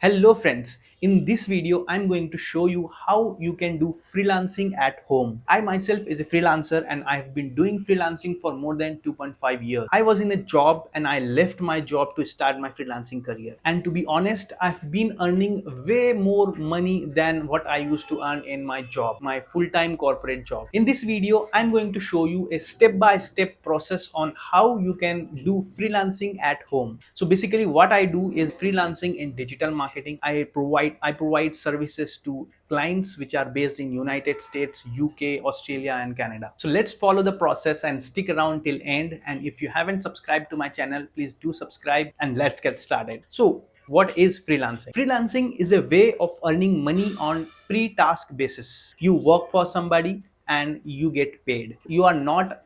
Hello friends, in this video I'm going to show you how you can do freelancing at home. I myself is a freelancer and I've been doing freelancing for more than 2.5 years. I was in a job and I left my job to start my freelancing career. And to be honest, I've been earning way more money than what I used to earn in my job, my full-time corporate job. In this video, I'm going to show you a step-by-step process on how you can do freelancing at home. So basically what I do is freelancing in digital marketing. I provide services to clients which are based in United States, UK, Australia and Canada. So let's follow the process and stick around till end. And if you haven't subscribed to my channel, please do subscribe and let's get started. So what is freelancing? Freelancing is a way of earning money on pre-task basis. You work for somebody and you get paid. You are not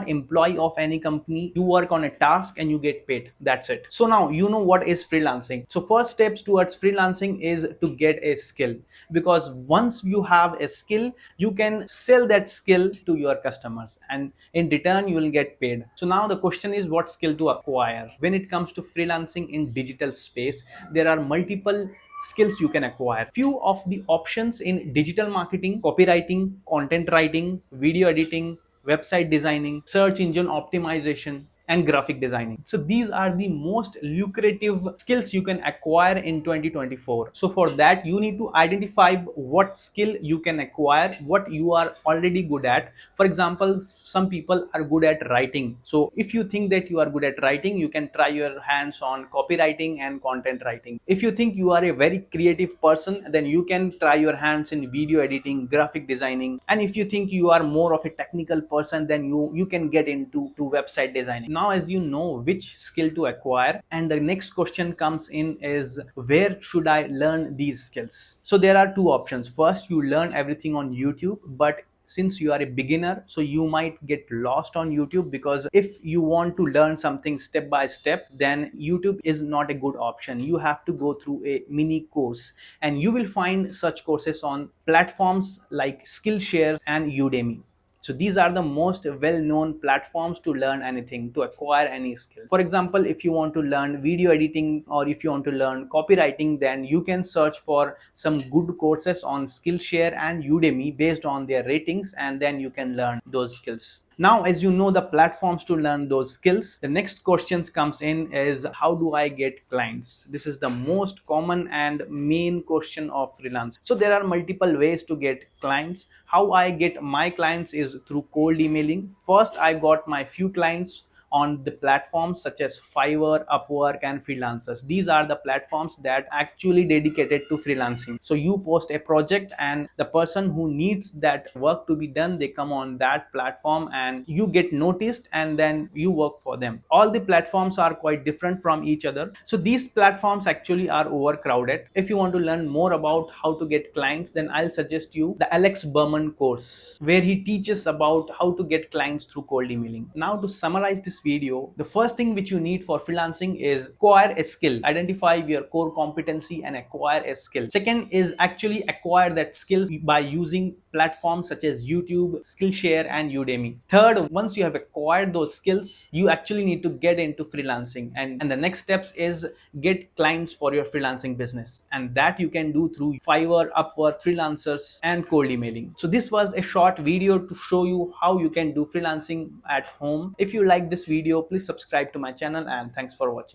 employee of any company. You work on a task and you get paid. That's it. So now you know what is freelancing. So first steps towards freelancing is to get a skill, because once you have a skill you can sell that skill to your customers and in return you will get paid. So now the question is what skill to acquire. When it comes to freelancing in digital space, there are multiple skills you can acquire. Few of the options in digital marketing: copywriting, content writing, video editing, website designing, search engine optimization, and graphic designing. So these are the most lucrative skills you can acquire in 2024. So for that you need to identify what skill you can acquire, what you are already good at. For example, some people are good at writing. So if you think that you are good at writing, you can try your hands on copywriting and content writing. If you think you are a very creative person, then you can try your hands in video editing, graphic designing. And if you think you are more of a technical person, then you can get into website designing. Now as you know which skill to acquire, and the next question comes in is where should I learn these skills? So there are two options. First, you learn everything on YouTube, but since you are a beginner, so you might get lost on YouTube, because if you want to learn something step by step, then YouTube is not a good option. You have to go through a mini course, and you will find such courses on platforms like Skillshare and Udemy. So these are the most well-known platforms to learn anything, to acquire any skill. For example, if you want to learn video editing or if you want to learn copywriting, then you can search for some good courses on Skillshare and Udemy based on their ratings, and then you can learn those skills. Now as you know the platforms to learn those skills, the next questions comes in is how do I get clients? This is the most common and main question of freelance. So there are multiple ways to get clients. How I get my clients is through cold emailing. First, I got my few clients on the platforms such as Fiverr, Upwork and Freelancers. These are the platforms that actually dedicated to freelancing. So you post a project and the person who needs that work to be done, they come on that platform and you get noticed and then you work for them. All the platforms are quite different from each other. So these platforms actually are overcrowded. If you want to learn more about how to get clients, then I'll suggest you the Alex Berman course, where he teaches about how to get clients through cold emailing. Now to summarize this video, the first thing which you need for freelancing is acquire a skill. Identify your core competency and acquire a skill. Second is actually acquire that skills by using platforms such as YouTube, Skillshare and Udemy. Third, once you have acquired those skills, you actually need to get into freelancing, and the next steps is get clients for your freelancing business, and that you can do through Fiverr, Upwork, Freelancers and cold emailing. So this was a short video to show you how you can do freelancing at home. If you like this video, please subscribe to my channel and thanks for watching.